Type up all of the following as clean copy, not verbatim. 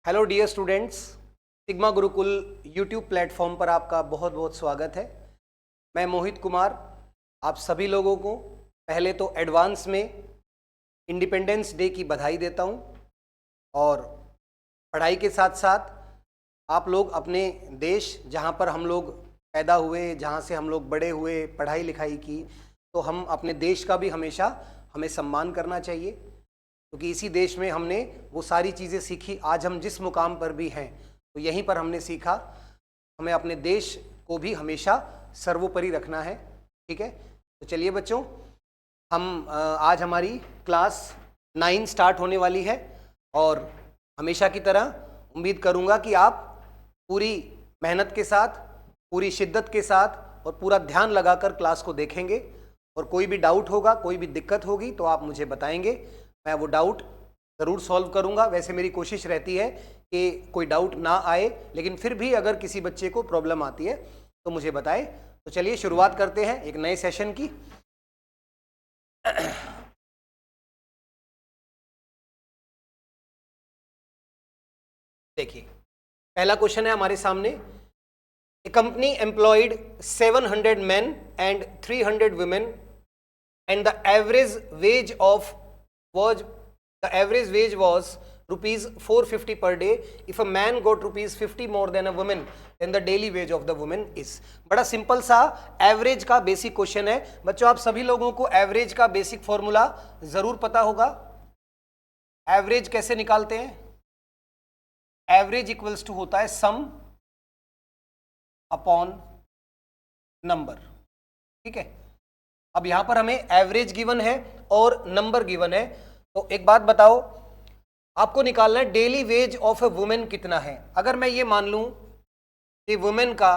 Hello dear students, Sigma Gurukul YouTube platform पर आपका बहुत बहुत स्वागत है। मैं मोहित कुमार आप सभी लोगों को पहले तो एडवांस में इंडिपेंडेंस डे की बधाई देता हूं और पढ़ाई के साथ साथ आप लोग अपने देश जहां पर हम लोग पैदा हुए, जहां से हम लोग बड़े हुए, पढ़ाई लिखाई की, तो हम अपने देश का भी हमेशा हमें सम्मान करना चाहिए, क्योंकि इसी देश में हमने वो सारी चीज़ें सीखी। आज हम जिस मुकाम पर भी हैं तो यहीं पर हमने सीखा। हमें अपने देश को भी हमेशा सर्वोपरि रखना है। ठीक है, तो चलिए बच्चों, हम आज हमारी क्लास 9 स्टार्ट होने वाली है और हमेशा की तरह उम्मीद करूँगा कि आप पूरी मेहनत के साथ, पूरी शिद्दत के साथ और पूरा ध्यान लगाकर क्लास को देखेंगे। और कोई भी डाउट होगा, कोई भी दिक्कत होगी तो आप मुझे बताएंगे, मैं वो डाउट ज़रूर सॉल्व करूंगा। वैसे मेरी कोशिश रहती है कि कोई डाउट ना आए, लेकिन फिर भी अगर किसी बच्चे को प्रॉब्लम आती है तो मुझे बताएं। तो चलिए शुरुआत करते हैं एक नए सेशन की। देखिए, पहला क्वेश्चन है हमारे सामने। ए company employed 700 men and 300 women and the average wage was rupees 450 per day. If a man got rupees 50 more than a woman, then the daily wage of the woman is. बड़ा simple सा average का basic question है बच्चों। आप सभी लोगों को average का बेसिक फॉर्मूला जरूर पता होगा। एवरेज कैसे निकालते हैं? एवरेज इक्वल्स टू होता है सम अपॉन नंबर। ठीक है, अब यहां पर हमें एवरेज गिवन है और नंबर गिवन है, तो एक बात बताओ, आपको निकालना है daily ways of A women कितना है। अगर मैं ये मान लूं कि वुमेन का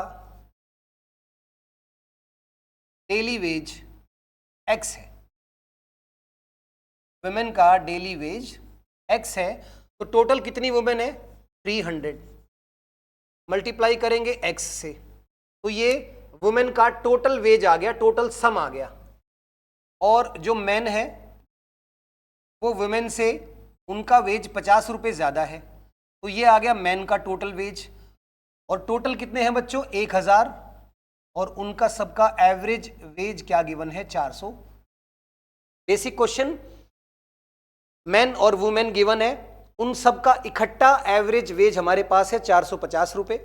डेली वेज एक्स है, वुमेन का डेली वेज एक्स है, तो टोटल कितनी वुमेन है? 300। मल्टीप्लाई करेंगे एक्स से, तो ये वुमेन का टोटल वेज आ गया, टोटल सम आ गया। और जो मैन है वो वुमेन से उनका वेज 50 रुपये ज़्यादा है, तो ये आ गया मैन का टोटल वेज। और टोटल कितने हैं बच्चों? 1000। और उनका सबका एवरेज वेज क्या गिवन है? 400। बेसिक क्वेश्चन, मैन और वुमेन गिवन है, उन सबका इकट्ठा एवरेज वेज हमारे पास है 450 रुपये।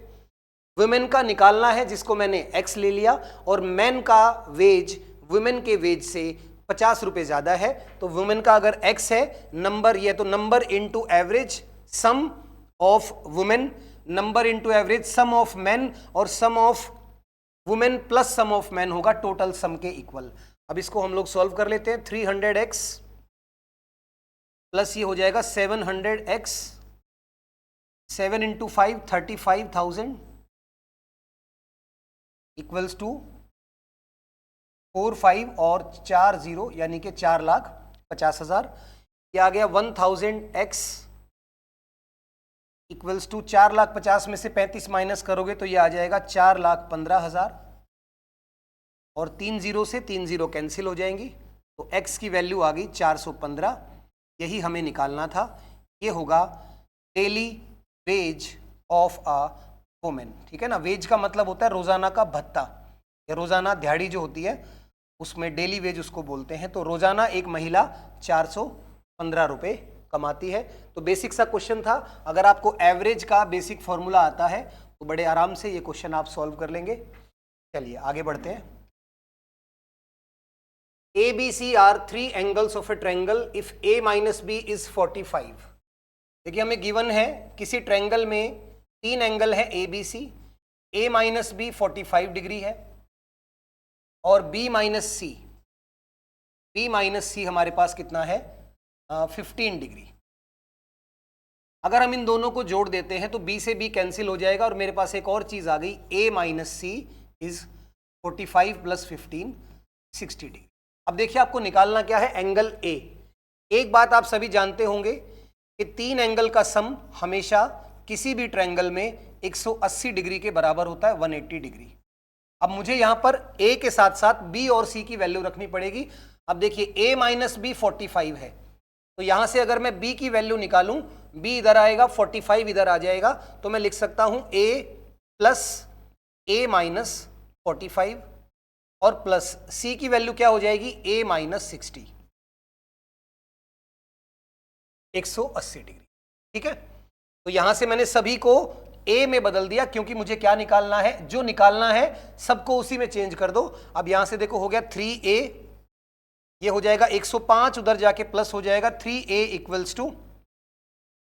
वुमेन का निकालना है, जिसको मैंने एक्स ले लिया, और मैन का वेज वुमेन के वेज से 50 रुपये ज़्यादा है। तो वुमेन का अगर एक्स है, नंबर ये, तो number into average sum of women, number into average sum of man, और sum of women plus sum of man होगा टोटल सम के इक्वल। अब इसको हम लोग सॉल्व कर लेते हैं। 300x प्लस ये हो जाएगा 700x, 7 इंटू 5 35,000 इक्वल्स टू 45 और 4 0 यानी कि 4,50,000। ये आ गया 1000x इक्वल्स टू 4,50,000 में से 35 माइनस करोगे तो ये आ जाएगा 4,15,000। और 3 0 से 3 0 कैंसिल हो जाएंगी, तो x की वैल्यू आ गई 415। यही हमें निकालना था। ये होगा daily ways of a women. ठीक है ना, वेज का मतलब होता है रोजाना का भत्ता या रोजाना दिहाड़ी जो होती है, उसमें डेली वेज उसको बोलते हैं। तो रोजाना एक महिला 415 रुपये कमाती है। तो बेसिक सा क्वेश्चन था। अगर आपको एवरेज का बेसिक फॉर्मूला आता है तो बड़े आराम से ये क्वेश्चन आप सॉल्व कर लेंगे। चलिए आगे बढ़ते हैं। ABC are 3 angles of a triangle if A minus B is 45। देखिए, हमें गिवन है किसी ट्रायंगल में 3 एंगल है ABC, A minus B 45 degree है और B माइनस सी हमारे पास कितना है? 15 डिग्री। अगर हम इन दोनों को जोड़ देते हैं तो B से B कैंसिल हो जाएगा और मेरे पास एक और चीज आ गई, A minus C is 45 plus 15 60 degree. अब देखिए, आपको निकालना क्या है? Angle A। एक बात आप सभी जानते होंगे कि 3 एंगल का सम हमेशा किसी भी ट्रायंगल में 180 डिग्री के बराबर होता है, 180 डिग्री। अब मुझे यहां पर A के साथ साथ B और C की वैल्यू रखनी पड़ेगी। अब देखिए, A माइनस बी 45 है, तो यहां से अगर मैं B की वैल्यू निकालूं, b इधर आएगा, 45 इधर आ जाएगा, तो मैं लिख सकता हूं a प्लस a माइनस 45 और प्लस c की वैल्यू क्या हो जाएगी, a माइनस 60, 180 डिग्री। ठीक है, तो यहां से मैंने सभी को a में बदल दिया, क्योंकि मुझे क्या निकालना है, जो निकालना है सबको उसी में चेंज कर दो। अब यहां से देखो हो गया 3a, ये हो जाएगा 105, उधर जाके प्लस हो जाएगा 3a इक्वल्स टू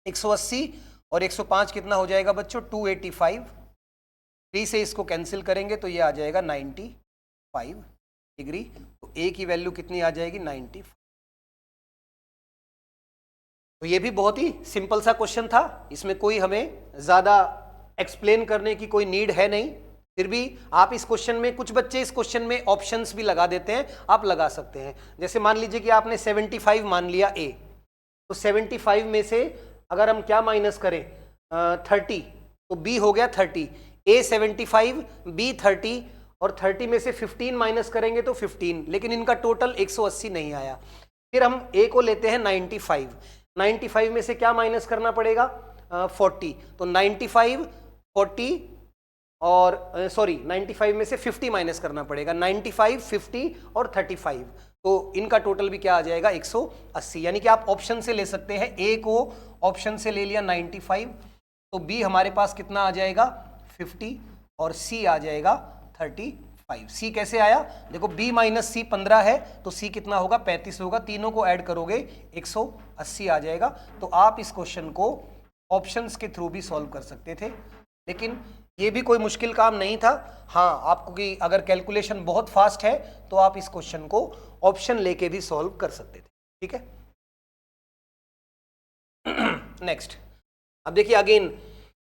180 और 105 कितना हो जाएगा बच्चों, 285। 3 से इसको कैंसिल करेंगे तो ये आ जाएगा 95 डिग्री, तो a की वैल्यू कितनी आ जाएगी, 95। तो ये भी बहुत ही सिंपल सा क्वेश्चन था, इसमें कोई हमें ज्यादा एक्सप्लेन करने की कोई नीड है नहीं। फिर भी आप इस क्वेश्चन में, कुछ बच्चे इस क्वेश्चन में ऑप्शंस भी लगा देते हैं, आप लगा सकते हैं। जैसे मान लीजिए कि आपने 75 मान लिया a, तो 75 में से अगर हम क्या माइनस करें, 30, तो b हो गया 30, a 75, b 30 और 30 में से 15 माइनस करेंगे तो 15, लेकिन इनका टोटल 180 नहीं आया। फिर हम a को लेते हैं 95, 95 में से क्या माइनस करना पड़ेगा, 40, तो 95, 40 और 95 में से 50 माइनस करना पड़ेगा, 95, 50 और 35, तो इनका टोटल भी क्या आ जाएगा, 180। यानी कि आप ऑप्शन से ले सकते हैं, a को ऑप्शन से ले लिया 95, तो b हमारे पास कितना आ जाएगा, 50 और c आ जाएगा 35। c कैसे आया, देखो b माइनस c 15 है, तो c कितना होगा, 35 होगा, तीनों को ऐड करोगे 180 आ जाएगा। तो आप इस क्वेश्चन को ऑप्शंस के थ्रू भी सॉल्व कर सकते थे, लेकिन ये भी कोई मुश्किल काम नहीं था। हाँ, आपको कि अगर कैलकुलेशन बहुत फास्ट है तो आप इस क्वेश्चन को ऑप्शन लेके भी सॉल्व कर सकते थे। ठीक है, नेक्स्ट। अब देखिए अगेन,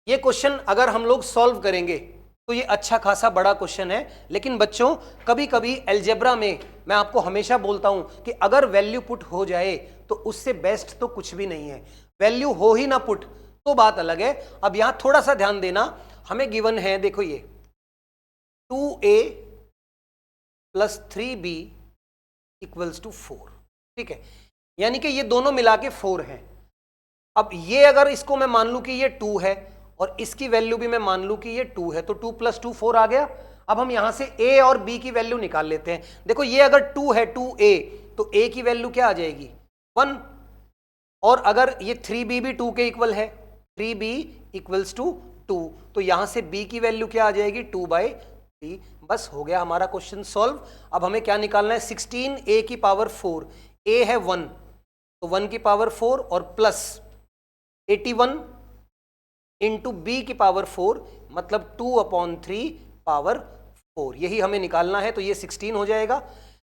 ये क्वेश्चन अगर हम लोग सॉल्व करेंगे तो ये अच्छा खासा बड़ा क्वेश्चन है, लेकिन बच्चों कभी कभी अलजेब्रा में मैं आपको हमेशा बोलता हूं कि अगर वैल्यू पुट हो जाए तो उससे बेस्ट तो कुछ भी नहीं है, वैल्यू हो ही ना पुट तो बात अलग है। अब यहां थोड़ा सा ध्यान देना, हमें गिवन है, देखो ये 2a plus 3b equals to 4, ठीक है, यानी कि ये दोनों मिला के 4 है। अब ये अगर इसको मैं मान लूं कि ये 2 है और इसकी वैल्यू भी मैं मान लूं कि ये 2 है, तो 2 प्लस 2 4 आ गया। अब हम यहां से a और b की वैल्यू निकाल लेते हैं। देखो ये अगर 2 है, 2a, तो a की वैल्यू क्या आ जाएगी, 1, और अगर ये 3b भी 2 के इक्वल है, 3b इक्वल्स टू 2, तो यहां से b की वैल्यू क्या आ जाएगी, 2/3। बस हो गया हमारा क्वेश्चन सॉल्व। अब हमें क्या निकालना है, 16a की पावर 4, a है 1, तो 1 की पावर 4 और प्लस 81 इंटू बी की पावर 4, मतलब 2/3 पावर 4, यही हमें निकालना है। तो ये 16 हो जाएगा,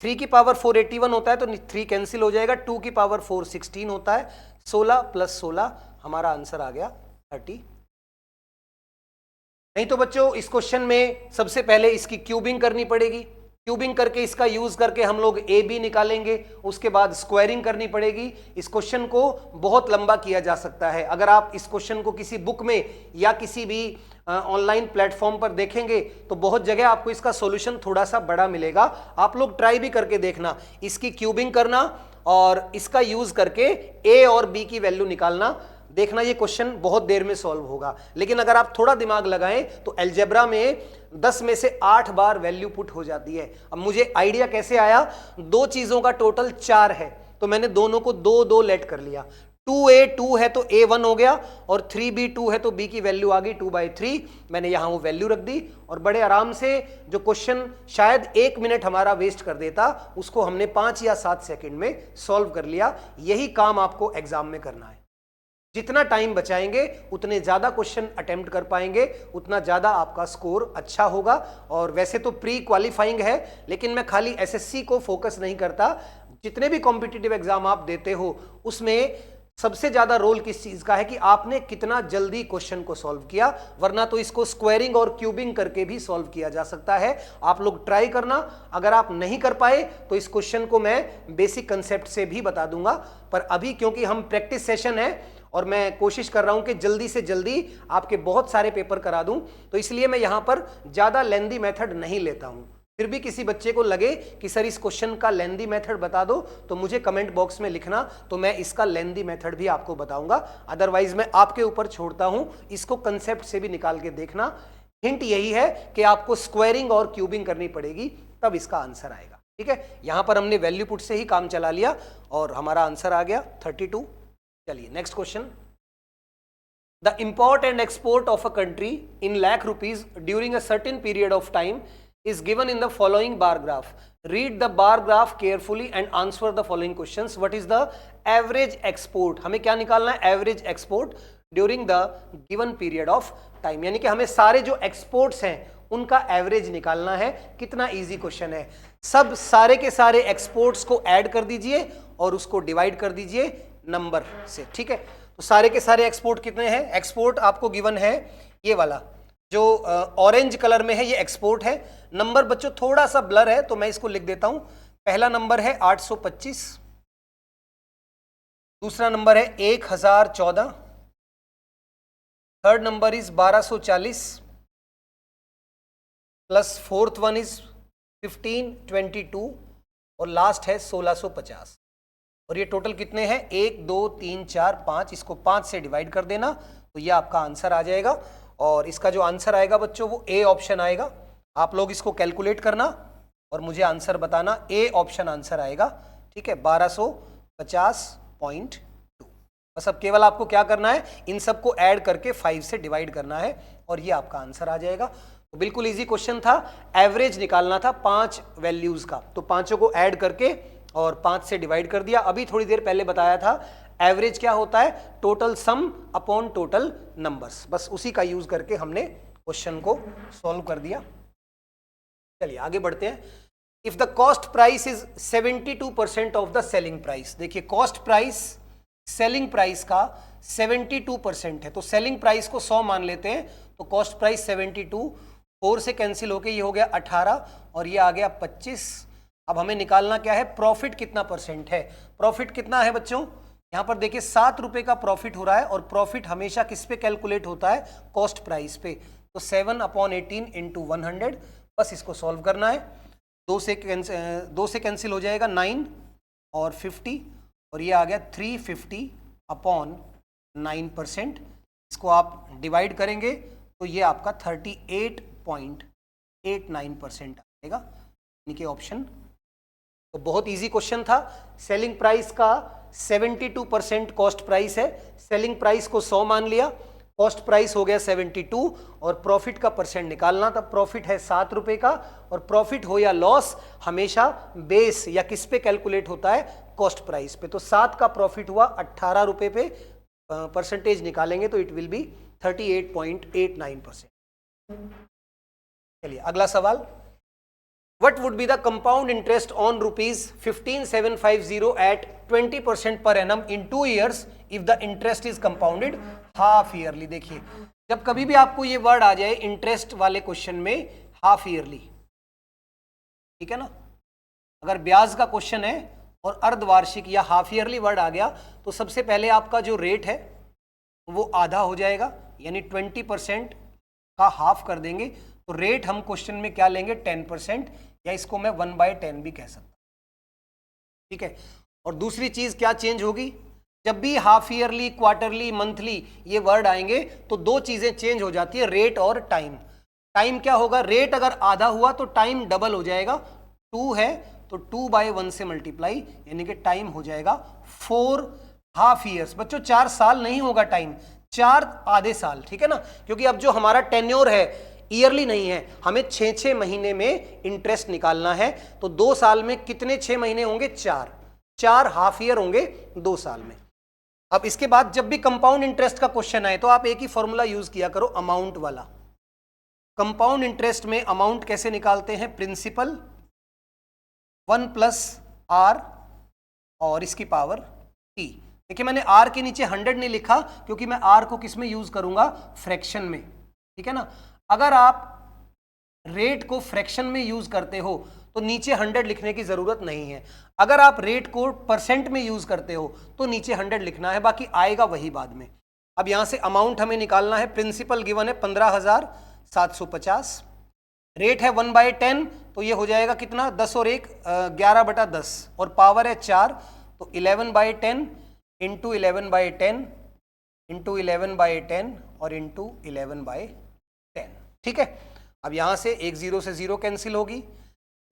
3 की पावर 4 81 होता है, तो 3 कैंसिल हो जाएगा, 2 की पावर 4 16 होता है, 16 प्लस 16 हमारा आंसर आ गया 30। नहीं तो बच्चों इस क्वेश्चन में सबसे पहले इसकी क्यूबिंग करनी पड़ेगी, क्यूबिंग करके इसका यूज करके हम लोग ए बी निकालेंगे, उसके बाद स्क्वायरिंग करनी पड़ेगी। इस क्वेश्चन को बहुत लंबा किया जा सकता है। अगर आप इस क्वेश्चन को किसी बुक में या किसी भी ऑनलाइन प्लेटफॉर्म पर देखेंगे तो बहुत जगह आपको इसका सॉल्यूशन थोड़ा सा बड़ा मिलेगा। आप लोग ट्राई भी करके देखना, इसकी क्यूबिंग करना और इसका यूज करके ए और बी की वैल्यू निकालना, देखना ये क्वेश्चन बहुत देर में सॉल्व होगा। लेकिन अगर आप थोड़ा दिमाग लगाएं तो अलजेब्रा में 10 में से 8 बार वैल्यू पुट हो जाती है। अब मुझे आइडिया कैसे आया, दो चीजों का टोटल 4 है, तो मैंने दोनों को 2-2 लेट कर लिया। 2a 2 है तो a 1 हो गया, और 3b 2 है तो b की वैल्यू आ गई 2/3। मैंने यहां वो वैल्यू रख दी और बड़े आराम से जो क्वेश्चन शायद 1 मिनट हमारा वेस्ट कर देता, उसको हमने 5 या 7 सेकेंड में सॉल्व कर लिया। यही काम आपको एग्जाम में करना है। जितना टाइम बचाएंगे उतने ज्यादा क्वेश्चन अटेम्प्ट कर पाएंगे, उतना ज्यादा आपका स्कोर अच्छा होगा। और वैसे तो प्री क्वालिफाइंग है, लेकिन मैं खाली एसएससी को फोकस नहीं करता, जितने भी कॉम्पिटिटिव एग्जाम आप देते हो उसमें सबसे ज्यादा रोल किस चीज का है कि आपने कितना जल्दी क्वेश्चन को सॉल्व किया, वरना तो इसको स्क्वायरिंग और क्यूबिंग करके भी सॉल्व किया जा सकता है। आप लोग ट्राई करना, अगर आप नहीं कर पाए तो इस क्वेश्चन को मैं बेसिक कंसेप्ट से भी बता दूंगा। पर अभी क्योंकि हम प्रैक्टिस सेशन है और मैं कोशिश कर रहा हूं कि जल्दी से जल्दी आपके बहुत सारे पेपर करा दूं, तो इसलिए मैं यहां पर ज्यादा लेंदी मेथड नहीं लेता हूं। फिर भी किसी बच्चे को लगे कि सर इस क्वेश्चन का लेंदी मेथड बता दो, तो मुझे कमेंट बॉक्स में लिखना, तो मैं इसका लेंदी मेथड भी आपको बताऊंगा। अदरवाइज मैं आपके ऊपर छोड़ता हूं, इसको कंसेप्ट से भी निकाल के देखना। हिंट यही है कि आपको स्क्वायरिंग और क्यूबिंग करनी पड़ेगी, तब इसका आंसर आएगा। ठीक है, यहां पर हमने वैल्यू पुट से ही काम चला लिया और हमारा आंसर आ गया 32। चलिए next question. The import and export of a country in lakh rupees during a certain period of time is given in the following bar graph. Read the bar graph carefully and answer the following questions. What is the average export? हमें क्या निकालना है? Average export during the given period of time. यानी कि हमें सारे जो exports हैं उनका एवरेज निकालना है। कितना इजी क्वेश्चन है। सब सारे के सारे एक्सपोर्ट्स को ऐड कर दीजिए और उसको डिवाइड कर दीजिए नंबर से। ठीक है, तो सारे के सारे एक्सपोर्ट कितने हैं? एक्सपोर्ट आपको गिवन है ये वाला जो ऑरेंज कलर में है, ये एक्सपोर्ट है। नंबर बच्चों थोड़ा सा ब्लर है तो मैं इसको लिख देता हूं। पहला नंबर है 825, दूसरा नंबर है 1014, third number is 1240 plus fourth one is 1522 और लास्ट है 1650। और ये टोटल कितने हैं? 1 2 3 4 5। इसको 5 से डिवाइड कर देना तो ये आपका आंसर आ जाएगा। और इसका जो आंसर आएगा बच्चों वो ए ऑप्शन आएगा। आप लोग इसको कैलकुलेट करना और मुझे आंसर बताना। ए ऑप्शन आंसर आएगा। ठीक है, 1250.2। बस अब केवल आपको क्या करना है, इन सबको ऐड करके 5 से डिवाइड करना है और ये आपका आंसर आ जाएगा। तो बिल्कुल इजी क्वेश्चन था। एवरेज निकालना था 5 वैल्यूज का, तो पांचों को ऐड करके और 5 से डिवाइड कर दिया। अभी थोड़ी देर पहले बताया था एवरेज क्या होता है? Total sum upon total numbers. बस उसी का यूज करके हमने क्वेश्चन को सॉल्व कर दिया। चलिए आगे बढ़ते हैं। If the cost price is 72% of the selling price. देखिए कॉस्ट प्राइस सेलिंग प्राइस का 72% है, तो सेलिंग प्राइस को 100 मान लेते हैं, तो कॉस्ट प्राइस 72, 4 से कैंसिल होके ये हो गया 18 और ये आ गया 25। अब हमें निकालना क्या है? प्रॉफिट कितना परसेंट है। प्रॉफिट कितना है बच्चों? यहां पर देखिए 7 रुपए का प्रॉफिट हो रहा है और प्रॉफिट हमेशा किस पे कैलकुलेट होता है? कॉस्ट प्राइस पे। तो 7/18 इंटू 100। बस इसको सॉल्व करना है। 2 से कैंसिल हो जाएगा 9 और 50 और ये आ गया 350/9%। इसको आप डिवाइड करेंगे तो ये आपका 38.89% आएगा, यानी कि ऑप्शन। तो बहुत इजी क्वेश्चन था। सेलिंग प्राइस का 72% कॉस्ट प्राइस है। सेलिंग प्राइस को 100 मान लिया, कॉस्ट प्राइस हो गया 72 और प्रॉफिट का परसेंट निकालना था। प्रॉफिट है 7 रुपए का और प्रॉफिट हो या लॉस हमेशा बेस या किस पे कैलकुलेट होता है? कॉस्ट प्राइस पे। तो 7 का प्रॉफिट हुआ 18 रुपए पे, परसेंटेज निकालेंगे तो इट विल बी 38.89%। चलिए अगला सवाल। What would be the compound interest on rupees 15,750 at 20% per annum in 2 years if the interest is compounded half yearly? देखिए जब कभी भी आपको ये वर्ड आ जाए इंटरेस्ट वाले क्वेश्चन में हाफ ईयरली, ठीक है ना, अगर ब्याज का क्वेश्चन है और अर्धवार्षिक या हाफ ईयरली वर्ड आ गया तो सबसे पहले आपका जो रेट है वो आधा हो जाएगा, यानी 20% का हाफ कर देंगे। तो रेट हम क्वेश्चन में क्या लेंगे? 10%, या इसको मैं 1/10 भी कह सकता हूं। ठीक है, और दूसरी चीज क्या चेंज होगी? जब भी हाफ ईयरली, क्वार्टरली, मंथली ये वर्ड आएंगे तो 2 चीजें चेंज हो जाती है, रेट और टाइम। टाइम क्या होगा? रेट अगर आधा हुआ तो टाइम डबल हो जाएगा। 2 है तो 2/1 से मल्टीप्लाई, यानी कि टाइम हो जाएगा 4 हाफ ईयर्स। बच्चों 4 साल नहीं होगा टाइम, 4 आधे साल। ठीक है ना, क्योंकि अब जो हमारा टेन्योर है ईयरली नहीं है, हमें 6 महीने में इंटरेस्ट निकालना है। तो 2 साल में कितने 6 महीने होंगे? 4 हाफ ईयर होंगे 2 साल में। अब इसके बाद जब भी कंपाउंड इंटरेस्ट का क्वेश्चन आए तो आप एक ही फॉर्मूला यूज किया करो, अमाउंट वाला। कंपाउंड इंटरेस्ट में अमाउंट कैसे निकालते हैं? प्रिंसिपल 1 + R और इसकी पावर T। देखिए मैंने R के नीचे 100 नहीं लिखा क्योंकि मैं R को किस में यूज करूंगा? फ्रैक्शन में। ठीक है ना, अगर आप रेट को फ्रैक्शन में यूज करते हो तो नीचे 100 लिखने की जरूरत नहीं है। अगर आप रेट को परसेंट में यूज करते हो तो नीचे 100 लिखना है, बाकी आएगा वही बाद में। अब यहां से अमाउंट हमें निकालना है। प्रिंसिपल गिवन है 15,750, रेट है 1/10, तो ये हो जाएगा कितना, 10 और 1 11/10 और पावर है 4, तो 11/10 इंटू 11/10 इंटू 11/10 और इंटू 11/10। ठीक है, अब यहाँ से एक 0 से 0 कैंसिल होगी,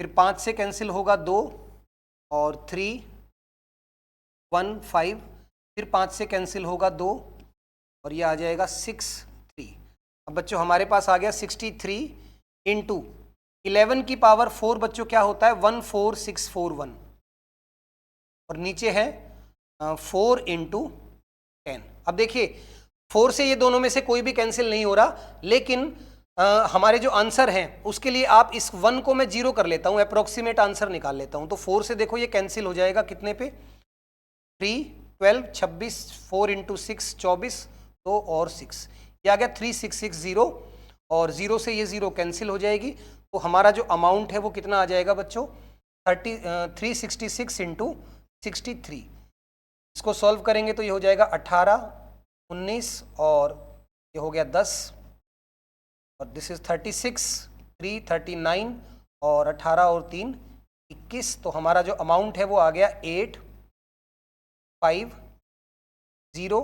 फिर 5 से कैंसिल होगा 2 और 3 1 5, फिर 5 से कैंसिल होगा 2 और ये आ जाएगा 6 3। अब बच्चों हमारे पास आ गया 63 इंटू 11 की पावर 4 बच्चों क्या होता है 14641 और नीचे है 4 इंटू 10। अब देखिए 4 से ये दोनों में से कोई भी कैंसिल नहीं हो रहा, लेकिन हमारे जो आंसर हैं उसके लिए आप इस 1 को मैं 0 कर लेता हूं, अप्रोक्सीमेट आंसर निकाल लेता हूं। तो 4 से देखो ये कैंसिल हो जाएगा कितने पे, 3 12 26, 4 इंटू 6 24, 2 और 6, ये आ गया 3660 और 0 से ये 0 कैंसिल हो जाएगी। तो हमारा जो अमाउंट है वो कितना आ जाएगा बच्चों 366 इंटू 63। इसको सॉल्व करेंगे तो ये हो जाएगा 18 19 और ये हो गया 10 और दिस इज 36 3 39 और 18 और 3 21। तो हमारा जो अमाउंट है वो आ गया 8 5 0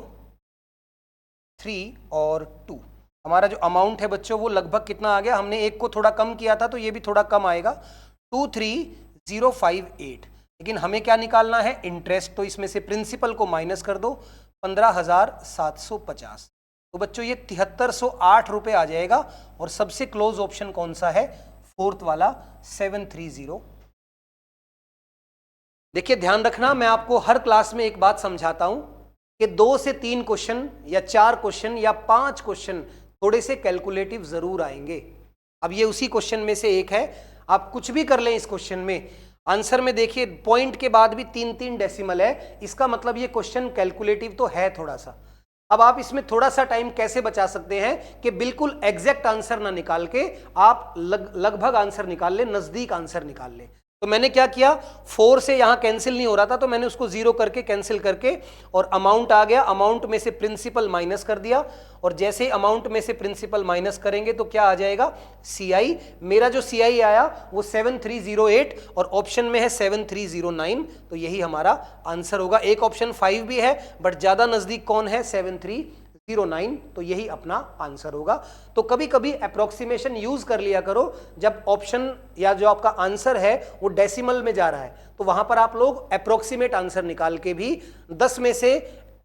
3 और 2। हमारा जो अमाउंट है बच्चों वो लगभग कितना आ गया, हमने एक को थोड़ा कम किया था तो ये भी थोड़ा कम आएगा 23058। लेकिन हमें क्या निकालना है इंटरेस्ट, तो इसमें से प्रिंसिपल को माइनस कर दो 15,750। तो बच्चों ये 7308 रुपए आ जाएगा और सबसे क्लोज ऑप्शन कौन सा है, फोर्थ वाला 730। देखिए ध्यान रखना, मैं आपको हर क्लास में एक बात समझाता हूं कि 2 से 3 क्वेश्चन या 4 क्वेश्चन या 5 क्वेश्चन थोड़े से कैलकुलेटिव जरूर आएंगे। अब ये उसी क्वेश्चन में से एक है, आप कुछ भी कर लें इस क्वेश्चन में, आंसर में देखिए पॉइंट के बाद भी 3 डेसिमल है, इसका मतलब ये क्वेश्चन कैलकुलेटिव तो है थोड़ा सा। अब आप इसमें थोड़ा सा टाइम कैसे बचा सकते हैं कि बिल्कुल एग्जैक्ट आंसर ना निकाल के आप लगभग आंसर निकाल ले, नजदीक आंसर निकाल ले। तो मैंने क्या किया, 4 से यहां कैंसिल नहीं हो रहा था तो मैंने उसको 0 करके कैंसिल करके और अमाउंट आ गया, अमाउंट में से प्रिंसिपल माइनस कर दिया और जैसे ही अमाउंट में से प्रिंसिपल माइनस करेंगे तो क्या आ जाएगा CI। मेरा जो CI आया वो 7308 और ऑप्शन में है 7309, तो यही हमारा आंसर होगा। एक ऑप्शन 5 भी है बट ज्यादा नजदीक कौन है 7309, तो यही अपना आंसर होगा। तो कभी कभी अप्रोक्सीमेशन यूज कर लिया करो, जब ऑप्शन या जो आपका आंसर है वो डेसिमल में जा रहा है तो वहां पर आप लोग अप्रोक्सीमेट आंसर निकाल के भी 10 में से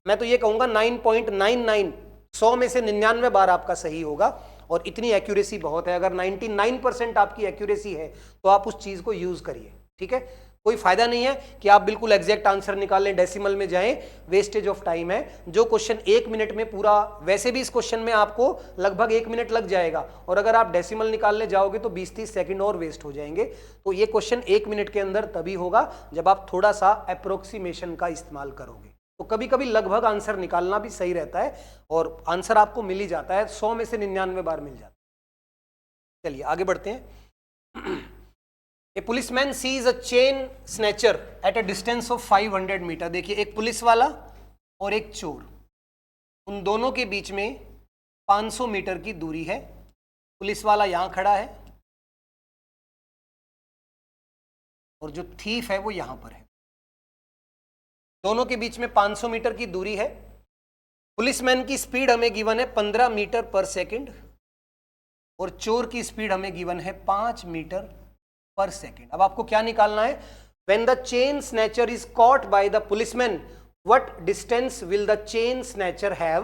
मैं तो ये कहूंगा 9.99, 100 में से 99 बार आपका सही होगा और इतनी एक्यूरेसी बहुत है। अगर 99% आपकी एक्यूरेसी है तो आप उस चीज को यूज करिए, ठीक है। कोई फायदा नहीं है कि आप बिल्कुल एग्जैक्ट आंसर निकाल लें, डेसिमल में जाएं, वेस्टेज ऑफ टाइम है। जो क्वेश्चन 1 मिनट में पूरा, वैसे भी इस क्वेश्चन में आपको लगभग 1 मिनट लग जाएगा और अगर आप डेसिमल निकालने जाओगे तो 20-30 सेकंड और वेस्ट हो जाएंगे। तो ये क्वेश्चन 1 मिनट के अंदर तभी होगा जब आप थोड़ा सा अप्रोक्सीमेशन का इस्तेमाल करोगे। तो कभी कभी लगभग आंसर निकालना भी सही रहता है और आंसर आपको मिल ही जाता है, 100 में से 99 बार मिल जाता है। चलिए आगे बढ़ते हैं। A policeman sees a chain snatcher at a distance of 500 metre. देखिए एक पुलिस वाला और एक चोर, उन दोनों के बीच में 500 मीटर की दूरी है। पुलिस वाला यहां खड़ा है और जो थीफ है वो यहां पर है। दोनों के बीच में 500 मीटर की दूरी है। पुलिसमैन की स्पीड हमें गिवन है 15 मीटर पर सेकंड और चोर की स्पीड हमें गिवन है 5 मीटर पर सेकेंड। अब आपको क्या निकालना है, when the chain snatcher is caught by the policeman, what distance will the chain snatcher have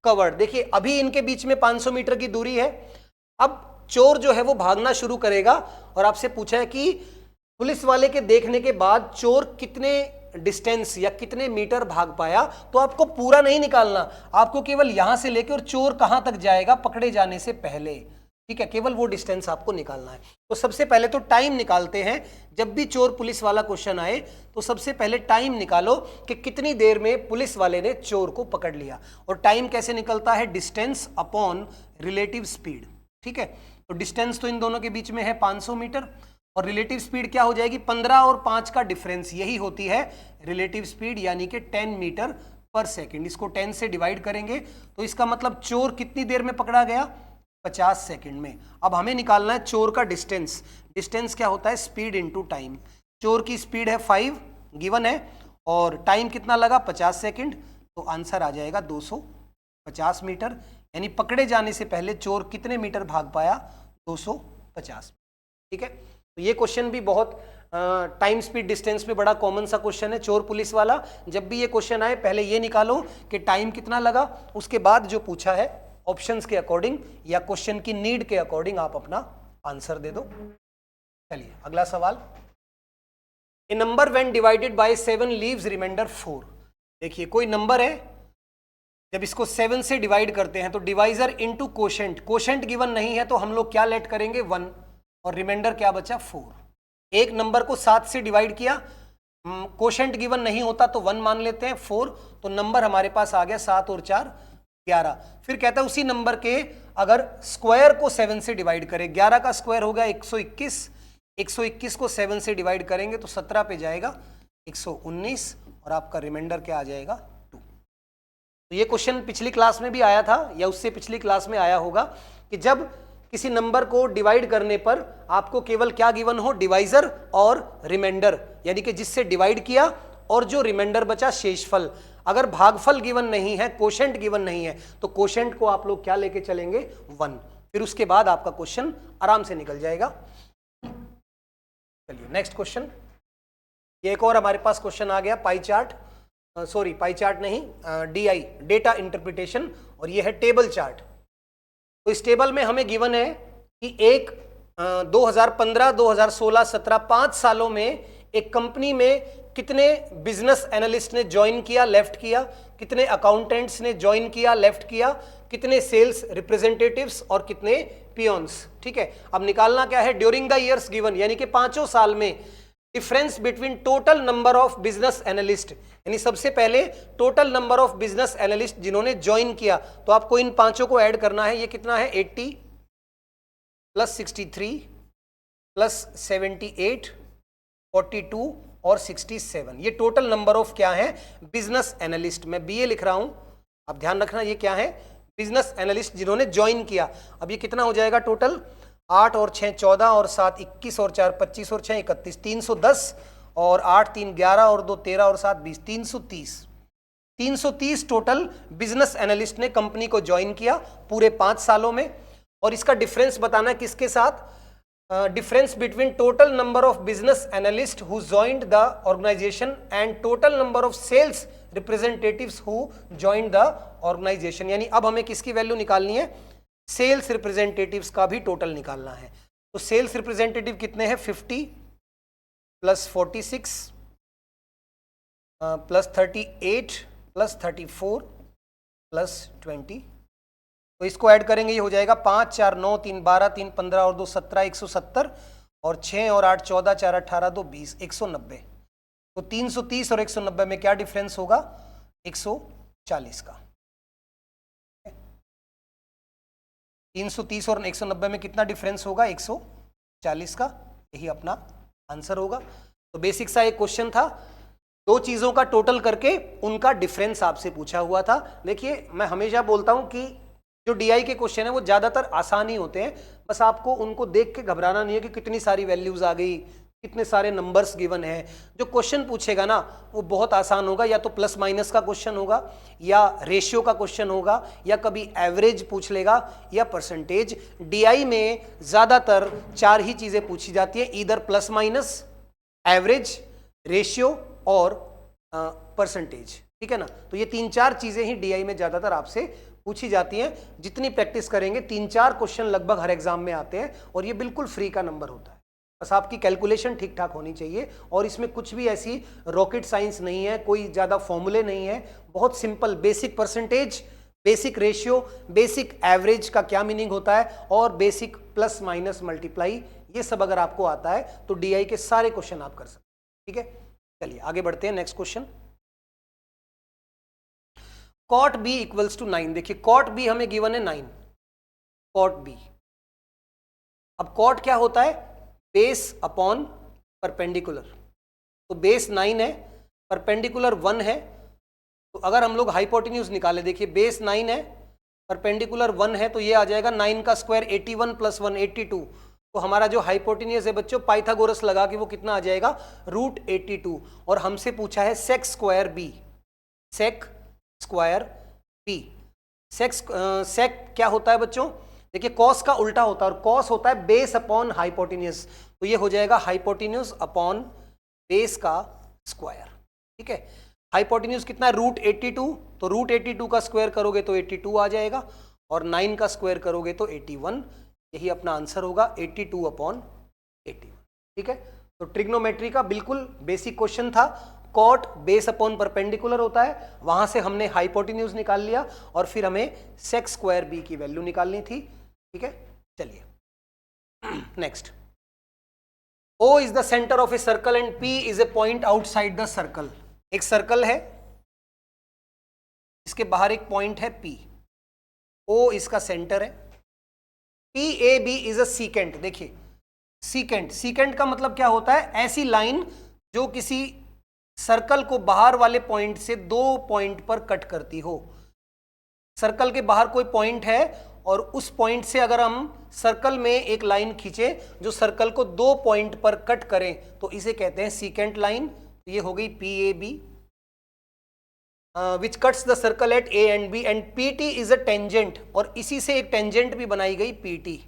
covered। देखिए अभी इनके बीच में 500 मीटर की दूरी है। अब चोर जो है वो भागना शुरू करेगा और आपसे पूछा है कि पुलिस वाले के देखने के बाद चोर कितने डिस्टेंस या कितने मीटर भाग पाया। तो आपको पूरा नहीं निकालना, आपको केवल यहां से लेकर और चोर कहां तक जाएगा पकड़े जाने से पहले, ठीक है, केवल वो डिस्टेंस आपको निकालना है। तो सबसे पहले तो टाइम निकालते हैं। जब भी चोर पुलिस वाला क्वेश्चन आए तो सबसे पहले टाइम निकालो कि कितनी देर में पुलिस वाले ने चोर को पकड़ लिया। और टाइम कैसे निकलता है, डिस्टेंस अपॉन रिलेटिव स्पीड, ठीक है। तो डिस्टेंस तो इन दोनों के बीच में है 500 मीटर और रिलेटिव स्पीड क्या हो जाएगी, 15 और 5 का डिफरेंस, यही होती है रिलेटिव स्पीड, यानी कि 10 मीटर पर सेकेंड। इसको 10 से डिवाइड करेंगे तो इसका मतलब चोर कितनी देर में पकड़ा गया, 50 सेकंड में। अब हमें निकालना है चोर का डिस्टेंस। डिस्टेंस क्या होता है, स्पीड इनटू टाइम। चोर की स्पीड है 5 गिवन है और टाइम कितना लगा 50 सेकंड, तो आंसर आ जाएगा 250 मीटर। यानी पकड़े जाने से पहले चोर कितने मीटर भाग पाया, 250। ठीक है, तो ये क्वेश्चन भी बहुत टाइम स्पीड डिस्टेंस में बड़ा कॉमन सा क्वेश्चन है, चोर पुलिस वाला। जब भी ये क्वेश्चन आए पहले ये निकालो कि टाइम कितना लगा, उसके बाद जो पूछा है ऑप्शंस के अकॉर्डिंग या क्वेश्चन की नीड के अकॉर्डिंग आप अपना आंसर दे दो। चलिए अगला सवाल, a number when divided by 7 leaves remainder 4। देखिए कोई नंबर है, जब इसको 7 से डिवाइड करते हैं तो divisor into quotient, quotient given नहीं है तो हम लोग क्या लेट करेंगे 1 और रिमाइंडर क्या बचा 4। एक नंबर को 7 से डिवाइड किया, कोशेंट गिवन नहीं होता तो 1 मान लेते हैं, 4, तो नंबर हमारे पास आ गया 7 और 4 11। फिर कहता है उसी नंबर के अगर स्क्वायर को 7 से डिवाइड करें, 11 का स्क्वायर हो गया 121, 121 को 7 से डिवाइड करेंगे तो 17 पे जाएगा 119 और आपका रिमाइंडर क्या आ जाएगा 2। तो ये क्वेश्चन पिछली क्लास में भी आया था या उससे पिछली क्लास में आया होगा कि जब किसी नंबर को डिवाइड करने पर आपको केवल क्या गिवन हो, डिवाइजर और रिमाइंडर, यानी कि जिससे डिवाइड किया और जो रिमाइंडर बचा शेषफल। अगर भागफल गिवन नहीं है, कोशेंट गिवन नहीं है, तो कोशेंट को आप लोग क्या लेके चलेंगे 1, फिर उसके बाद आपका क्वेश्चन आराम से निकल जाएगा। चलिए नेक्स्ट क्वेश्चन, ये एक और हमारे पास क्वेश्चन आ गया pie chart, sorry pie chart नहीं, DI डेटा इंटरप्रिटेशन, और ये है टेबल चार्ट। तो इस टेबल में हमें गिवन है कि एक 2015, 2016, 17 5 सालों में एक कंपनी में कितने बिजनेस एनालिस्ट ने ज्वाइन किया, लेफ्ट किया, कितने अकाउंटेंट्स ने ज्वाइन किया, लेफ्ट किया, कितने सेल्स रिप्रेजेंटेटिव्स और कितने पियोन्स। ठीक है, अब निकालना क्या है, ड्यूरिंग द ईयर्स गिवन, यानी कि 5 साल में difference between total number of business analyst, यानी सबसे पहले total number of business analyst जिन्होंने ज्वाइन किया, तो आपको इन 5 को ऐड करना है। ये कितना है 80 प्लस 63 प्लस 78 42 और 67, ये टोटल नंबर ऑफ क्या है बिजनेस एनालिस्ट। मैं BA लिख रहा हूं, आप ध्यान रखना ये क्या है बिजनेस एनालिस्ट जिन्होंने ज्वाइन किया। अब ये कितना हो जाएगा टोटल, 8 और 6 14 और 7 21 और 4 25 और 6 31, 310 और 8 3 11 और 2 13 और 7 20, 330 टोटल बिजनेस एनालिस्ट ने कंपनी को ज्वाइन किया पूरे 5 सालों में। और इसका डिफरेंस बताना किसके साथ, difference between total number of business analyst who joined the organisation and total number of sales representatives who joined the organisation. यानी अब हमें किसकी वैल्यू निकालनी है, सेल्स रिप्रेजेंटेटिव्स का भी टोटल निकालना है। तो सेल्स रिप्रेजेंटेटिव कितने हैं 50 प्लस 46 प्लस 38 प्लस 34 प्लस 20, तो इसको ऐड करेंगे ये हो जाएगा 5 4 9 3 12 3 15 और 2 17 170 और 6 और 8 14 4 18 2 20 190। तो 330 और 190 में क्या डिफरेंस होगा 140 का। 330 और 190 में कितना डिफरेंस होगा 140 का, यही अपना आंसर होगा। तो बेसिक सा एक क्वेश्चन था, 2 चीजों का टोटल करके उनका डिफरेंस आपसे पूछा हुआ था। देखिए मैं हमेशा बोलता हूं कि जो DI के क्वेश्चन है वो ज्यादातर आसान ही होते हैं, बस आपको उनको देख के घबराना नहीं है कि कितनी सारी वैल्यूज आ गई, कितने सारे नंबर्स गिवन है। जो क्वेश्चन पूछेगा ना वो बहुत आसान होगा, या तो प्लस माइनस का क्वेश्चन होगा या रेशियो का क्वेश्चन होगा या कभी एवरेज पूछ लेगा या परसेंटेज। DI में ज्यादातर 4 ही चीजें पूछी जाती है, इधर प्लस माइनस, एवरेज, रेशियो और परसेंटेज। ठीक है ना, तो ये 3-4 चीजें ही DI में ज्यादातर आपसे पूछी जाती हैं। जितनी प्रैक्टिस करेंगे 3-4 क्वेश्चन लगभग हर एग्जाम में आते हैं और ये बिल्कुल फ्री का नंबर होता है, बस आपकी कैलकुलेशन ठीक ठाक होनी चाहिए। और इसमें कुछ भी ऐसी रॉकेट साइंस नहीं है, कोई ज़्यादा फॉर्मूले नहीं है, बहुत simple basic percentage, basic ratio, basic average का क्या मीनिंग होता है और बेसिक प्लस माइनस मल्टीप्लाई, ये सब अगर आपको आता है तो DI के सारे क्वेश्चन आप कर सकते हैं। ठीक है, चलिए आगे बढ़ते हैं। Next question, cot B equals to 9। देखिए कॉट B हमें गिवन है 9, कॉट B। अब कॉट क्या होता है, बेस अपॉन परपेंडिकुलर। तो बेस 9 है, परपेंडिकुलर 1 है, तो अगर हम लोग हाइपोटेन्यूज निकाले, देखिए बेस 9 है, परपेंडिकुलर 1 है, तो ये आ जाएगा 9 का स्क्वायर 81 प्लस 1 82, तो हमारा जो हाइपोटेन्यूज है बच्चों, पाइथागोरस लगा के वो कितना आ जाएगा, √82। और हमसे पूछा है sec square B, sec square B. Sec क्या होता है बच्चों, देखिए कॉस का उल्टा होता है, और कॉस होता है बेस अपॉन हाइपोटेन्यूज, तो ये हो जाएगा हाइपोटेन्यूज अपॉन बेस का स्क्वायर। ठीक है, हाइपोटेन्यूज कितना है, √82, तो √82 का स्क्वायर करोगे तो 82 आ जाएगा, और 9 का स्क्वायर करोगे तो 81। यही अपना आंसर होगा 82/81। ठीक है, तो ट्रिग्नोमेट्री का बिल्कुल बेसिक क्वेश्चन था। कॉट बेस अपॉन परपेंडिकुलर होता है, वहां से हमने हाइपोटेन्यूज निकाल लिया, और फिर हमें सेक स्क्वायर बी की वैल्यू निकालनी थी। ठीक है, चलिए next. O is the centre of a circle and P is a point outside the circle. एक सर्कल है, इसके बाहर एक पॉइंट है P, O इसका सेंटर है, PAB इज अ सीकेंट। देखिए सीकेंट, सीकेंट का मतलब क्या होता है, ऐसी लाइन जो किसी सर्कल को बाहर वाले पॉइंट से दो पॉइंट पर कट करती हो। सर्कल के बाहर कोई पॉइंट है और उस पॉइंट से अगर हम सर्कल में एक लाइन खींचे जो सर्कल को दो पॉइंट पर कट करें तो इसे कहते हैं सीकेंट लाइन। तो ये हो गई PAB which cuts the circle eight A and B, and PT is a tangent, और इसी से एक टेंजेंट भी बनाई गई PT।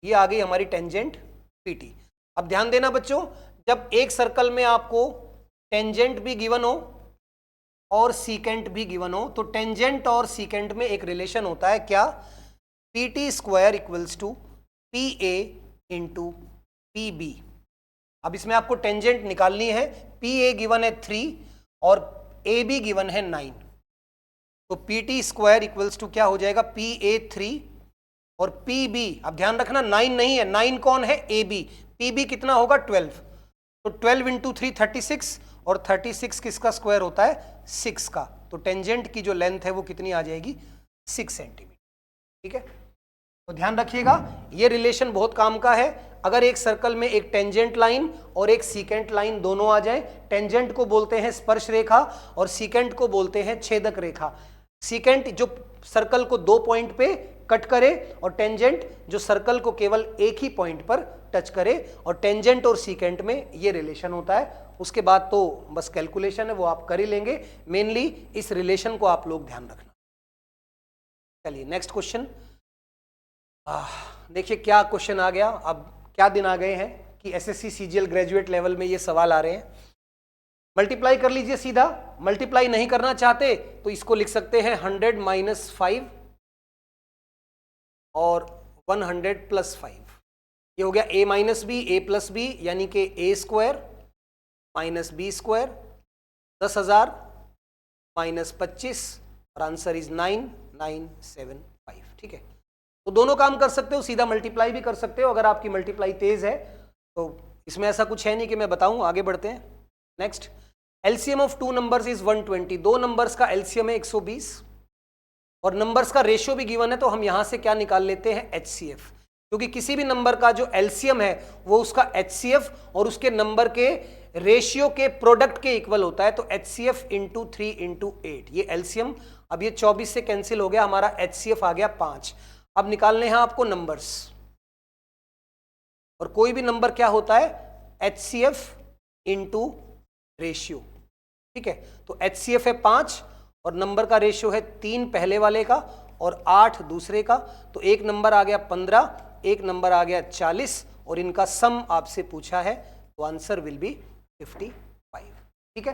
ये आ गई हमारी टेंजेंट PT। अब ध्यान देना बच्चों, जब एक सर्कल में आपको टेंजेंट भी गिवन हो और सीकेंट भी गिवन हो, तो टेंजेंट और सीकेंट में एक रिलेशन होता है, क्या, PT square equals to PA into PB। अब इसमें आपको टेंजेंट निकालनी है, PA गिवन है 3 और AB गिवन है 9, तो PT स्क्वायर इक्वल्स टू क्या हो जाएगा, PA 3 और PB, अब ध्यान रखना 9 नहीं है, 9 कौन है, AB, PB कितना होगा 12, तो 12 इंटू 3 36, और 36 किसका स्क्वायर होता है, 6 का, तो टेंजेंट की जो लेंथ है वो कितनी आ जाएगी, 6 सेंटीमीटर। ठीक है, तो ध्यान रखिएगा ये रिलेशन बहुत काम का है। अगर एक सर्कल में एक टेंजेंट लाइन और एक सीकेंट लाइन दोनों आ जाए, टेंजेंट को बोलते हैं स्पर्श रेखा और सीकेंट को बोलते हैं छेदक रेखा। सीकेंट जो सर्कल को दो पॉइंट पे कट करे, और टेंजेंट जो सर्कल को केवल एक ही पॉइंट पर टच करे, और टेंजेंट और सीकेंट में ये रिलेशन होता है। उसके बाद तो बस कैलकुलेशन है, वो आप कर ही लेंगे, मेनली इस रिलेशन को आप लोग ध्यान रखना। चलिए नेक्स्ट क्वेश्चन। देखिए क्या क्वेश्चन आ गया। अब क्या दिन आ गए हैं कि SSC CGL ग्रेजुएट लेवल में ये सवाल आ रहे हैं। मल्टीप्लाई कर लीजिए सीधा, मल्टीप्लाई नहीं करना चाहते तो इसको लिख सकते हैं 100 - 5 और 100 + 5। ये हो गया A - B, A + B, यानी कि A स्क्वायर - B स्क्वायर, 10,000 - 25, और आंसर इज 9975। ठीक है, तो दोनों काम कर सकते हो, सीधा मल्टीप्लाई भी कर सकते हो अगर आपकी मल्टीप्लाई तेज है, तो इसमें ऐसा कुछ है नहीं कि मैं बताऊं। आगे बढ़ते हैं next. LCM of 2 numbers is 120। दो नंबर्स का एलसीएम है 120, और नंबर्स का रेशियो भी गिवन है, तो हम यहां से क्या निकाल लेते हैं, HCF, क्योंकि किसी भी नंबर का जो एलसीएम है वो उसका HCF और उसके नंबर के रेशियो के प्रोडक्ट के इक्वल होता है। तो HCF × 3 × 8, ये एलसीएम। अब ये 24 से कैंसिल हो गया, हमारा HCF आ गया 5। अब निकालने हैं आपको नंबर्स, और कोई भी नंबर क्या होता है, HCF × रेशियो। ठीक है, तो HCF है 5 और नंबर का रेशियो है 3 पहले वाले का और 8 दूसरे का, तो एक नंबर आ गया 15, एक नंबर आ गया 40, और इनका सम आपसे पूछा है, तो आंसर विल बी 55। ठीक है,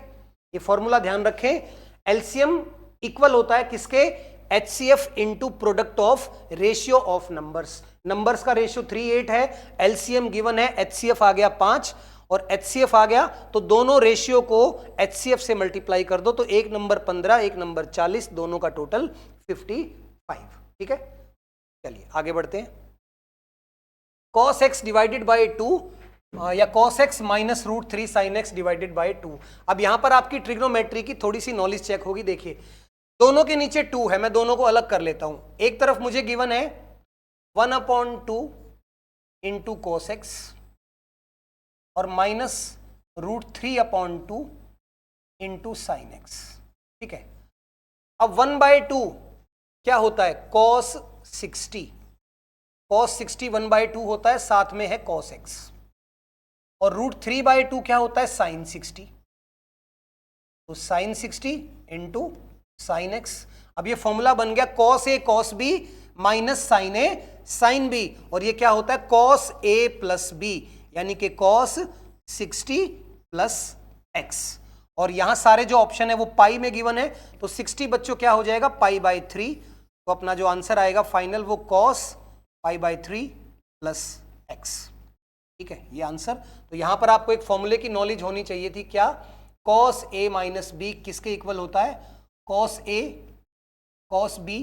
ये फॉर्मूला ध्यान रखें। एलसीएम इक्वल होता है किसके, HCF × product of ratio of numbers. Numbers का रेशियो 3:8 है, एलसीएम गिवन है, HCF आ गया 5 और HCF आ गया, तो दोनों रेशियो को HCF से मल्टीप्लाई कर दो, तो एक नंबर 15, एक नंबर 40, दोनों का टोटल 55। ठीक है, चलिए आगे बढ़ते हैं। cos x डिवाइडेड बाई 2 या cos x - √3 sin x divided by 2। अब यहां पर आपकी ट्रिग्नोमेट्री की थोड़ी सी नॉलेज चेक होगी। देखिए दोनों के नीचे 2 है, मैं दोनों को अलग कर लेता हूं। एक तरफ मुझे गिवन है 1/2 × cos x और -√3/2 × sin x। ठीक है, अब 1/2 क्या होता है, cos 60, cos 60 1/2 होता है, साथ में है cos x, और √3/2 क्या होता है, sin 60, तो sin 60 इंटू sin x। अब ये फॉर्मूला बन गया cos a cos b minus sin a sin b, और ये क्या होता है cos a प्लस b, यानी कि cos 60 प्लस x, और यहां सारे जो ऑप्शन है वो पाई में गिवन है, तो 60 बच्चों क्या हो जाएगा π/3, तो अपना जो आंसर आएगा फाइनल वो cos π/3 प्लस x। ठीक है, ये आंसर। तो यहां पर आपको एक फॉर्मूले की नॉलेज होनी चाहिए थी, क्या, cos a माइनस b किसके इक्वल होता है, cos a cos b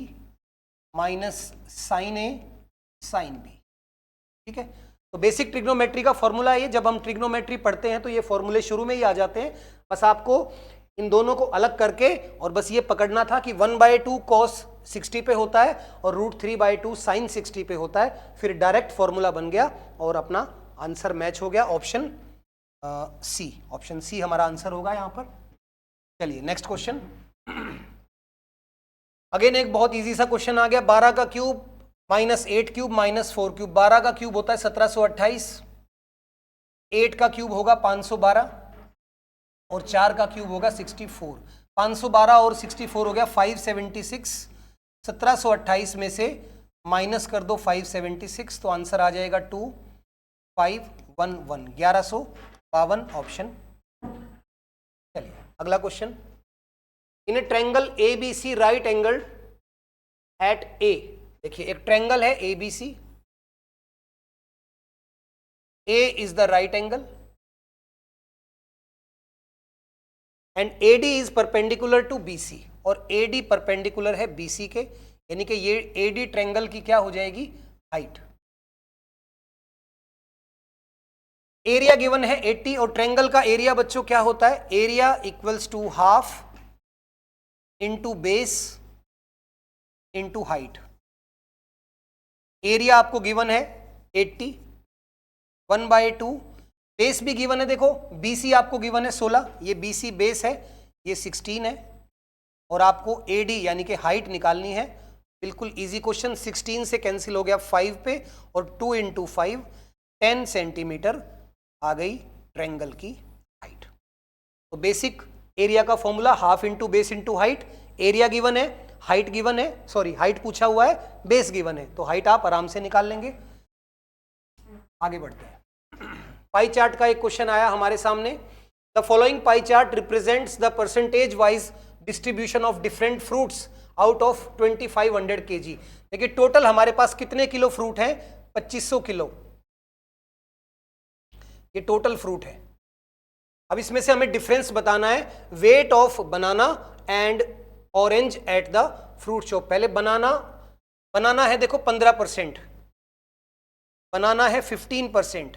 minus sin a sin b। ठीक है, तो बेसिक ट्रिग्नोमेट्री का फॉर्मूला है ये। जब हम ट्रिग्नोमेट्री पढ़ते हैं तो ये फॉर्मूले शुरू में ही आ जाते हैं, बस आपको इन दोनों को अलग करके और बस ये पकड़ना था कि 1/2 cos 60 पे होता है और √3/2 sin 60 पे होता है, फिर डायरेक्ट फॉर्मूला बन गया और अपना आंसर मैच हो गया। ऑप्शन सी, ऑप्शन सी हमारा आंसर होगा यहां पर। चलिए नेक्स्ट क्वेश्चन। अगेन एक बहुत इजी सा क्वेश्चन आ गया, 12 का cube minus 8 cube minus 4 cube. 12 का क्यूब होता है 1728, 8 का क्यूब होगा 512 और 4 का क्यूब होगा 64। 512 और 64 हो गया 576, 1728 में से माइनस कर दो 576, तो आंसर आ जाएगा 2511, 1152 ऑप्शन। चलिए अगला question. In a triangle A B C right angle at A, देखिए एक ट्रायंगल है A B C, A is the right angle and A D is perpendicular to B C, और ए डी परपेंडिकुलर है B C के, यानी कि ये A D triangle की क्या हो जाएगी, हाइट। एरिया गिवन है 80, और ट्रायंगल का एरिया बच्चों क्या होता है, area equals to half into base into height. Area आपको गिवन है 80, 1/2, बेस भी गिवन है, देखो BC आपको गिवन है 16, ये BC बेस है, ये 16 है, और आपको AD यानी कि हाइट निकालनी है। बिल्कुल इजी क्वेश्चन, 16 से कैंसिल हो गया 5 पे, और 2 इंटू 5 10 सेंटीमीटर आ गई ट्रायंगल की हाइट। तो बेसिक एरिया का formula half into base into height. Area given है, हाइट गिवन है, सॉरी हाइट पूछा हुआ है, बेस गिवन है, तो हाइट आप आराम से निकाल लेंगे। आगे बढ़ते हैं। पाई चार्ट का एक क्वेश्चन आया हमारे सामने। The following pie chart represents the percentage wise distribution of different fruits out of 2500 kg। देखिए टोटल हमारे पास कितने किलो फ्रूट हैं, 2500 किलो, ये टोटल फ्रूट है। अब इसमें से हमें डिफरेंस बताना है, weight of banana and orange at the fruit shop. पहले बनाना है देखो 15%, बनाना है 15%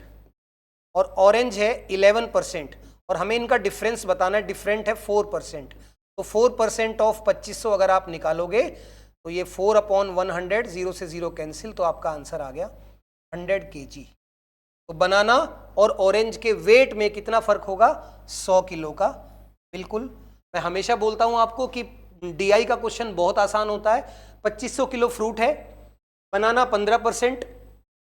और ऑरेंज है 11%, और हमें इनका डिफरेंस बताना है, डिफरेंट है 4%। तो 4% ऑफ 2500 अगर आप निकालोगे तो ये 4/100, 0 से 0 कैंसिल, तो आपका आंसर आ गया 100 kg। तो बनाना और ऑरेंज के वेट में कितना फर्क होगा, 100 किलो का। बिल्कुल, मैं हमेशा बोलता हूं आपको कि DI का क्वेश्चन बहुत आसान होता है। 2500 किलो फ्रूट है, बनाना 15%,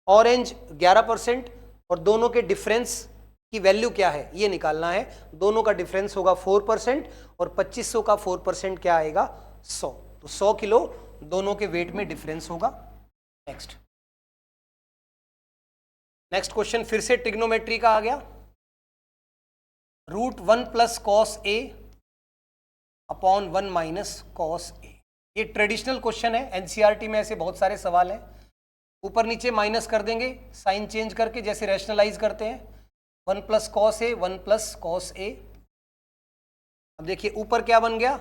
ऑरेंज 11%, और दोनों के डिफरेंस की वैल्यू क्या है ये निकालना है। दोनों का डिफरेंस होगा 4%, और 2500 का 4% क्या आएगा, 100। तो 100 किलो दोनों के वेट में डिफरेंस होगा। नेक्स्ट क्वेश्चन फिर से ट्रिग्नोमेट्री का आ गया। √1 + cos A upon 1 - cos A। ये ट्रेडिशनल क्वेश्चन है, NCERT में ऐसे बहुत सारे सवाल हैं। ऊपर नीचे माइनस कर देंगे साइन चेंज करके, जैसे रैशनलाइज करते हैं। 1 + cos A, 1 + cos A। अब देखिए ऊपर क्या बन गया,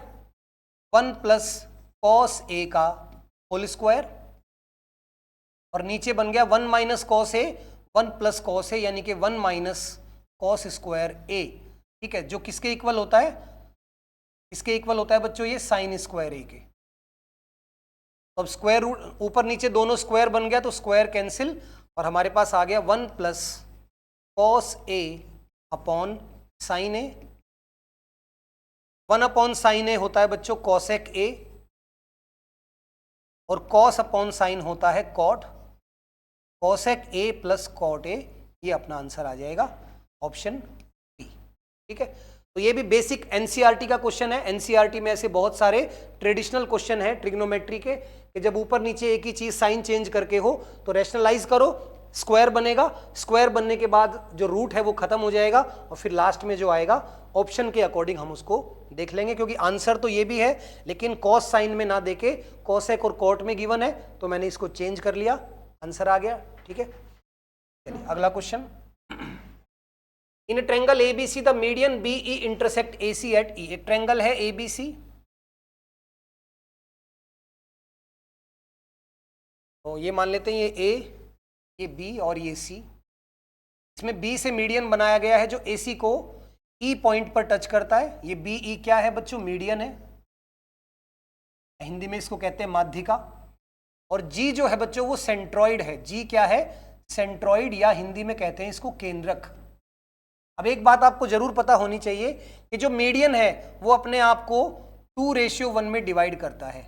1 + cos A का होल स्क्वायर, और नीचे बन गया 1 - cos A, 1 + cos A, यानी कि 1 - cos स्क्वायर A। ठीक है, जो किसके इक्वल होता है, इसके इक्वल होता है बच्चों ये sin स्क्वायर A के। तो अब स्क्वायर रूट ऊपर नीचे दोनों स्क्वायर बन गया, तो स्क्वायर कैंसिल, और हमारे पास आ गया 1 + cos A upon sin A। 1/sin A होता है बच्चों cosec A, और cos अपॉन sin होता है cot। Cosec A plus cot A, ये अपना आंसर आ जाएगा ऑप्शन बी। ठीक है, तो ये भी बेसिक एनसीईआरटी का क्वेश्चन है। एनसीईआरटी में ऐसे बहुत सारे ट्रेडिशनल क्वेश्चन है ट्रिग्नोमेट्री के, कि जब ऊपर नीचे एक ही चीज साइन चेंज करके हो तो रैशनलाइज करो, स्क्वायर बनेगा, स्क्वायर बनने के बाद जो रूट है वो खत्म हो जाएगा और फिर लास्ट में जो आएगा ऑप्शन के अकॉर्डिंग हम उसको देख लेंगे, क्योंकि आंसर तो ये भी है लेकिन कॉस साइन में ना देके कॉसेक और कॉट में गिवन है, तो मैंने इसको चेंज कर लिया, आंसर आ गया। ठीक है, चलिए अगला question. In triangle ABC the median BE intersect AC at E. एक ट्रायंगल है एबीसी, तो ये मान लेते हैं ये ए, ये बी और ये सी। इसमें बी से मीडियन बनाया गया है जो एसी को ई पॉइंट पर टच करता है। ये बी ई क्या है बच्चों? मीडियन है, हिंदी में इसको कहते हैं माध्यिका। और जी जो है बच्चों वो सेंट्रॉइड है। जी क्या है? सेंट्रॉइड, या हिंदी में कहते हैं इसको केंद्रक। अब एक बात आपको जरूर पता होनी चाहिए कि जो मीडियन है वो अपने आप को 2:1 में डिवाइड करता है।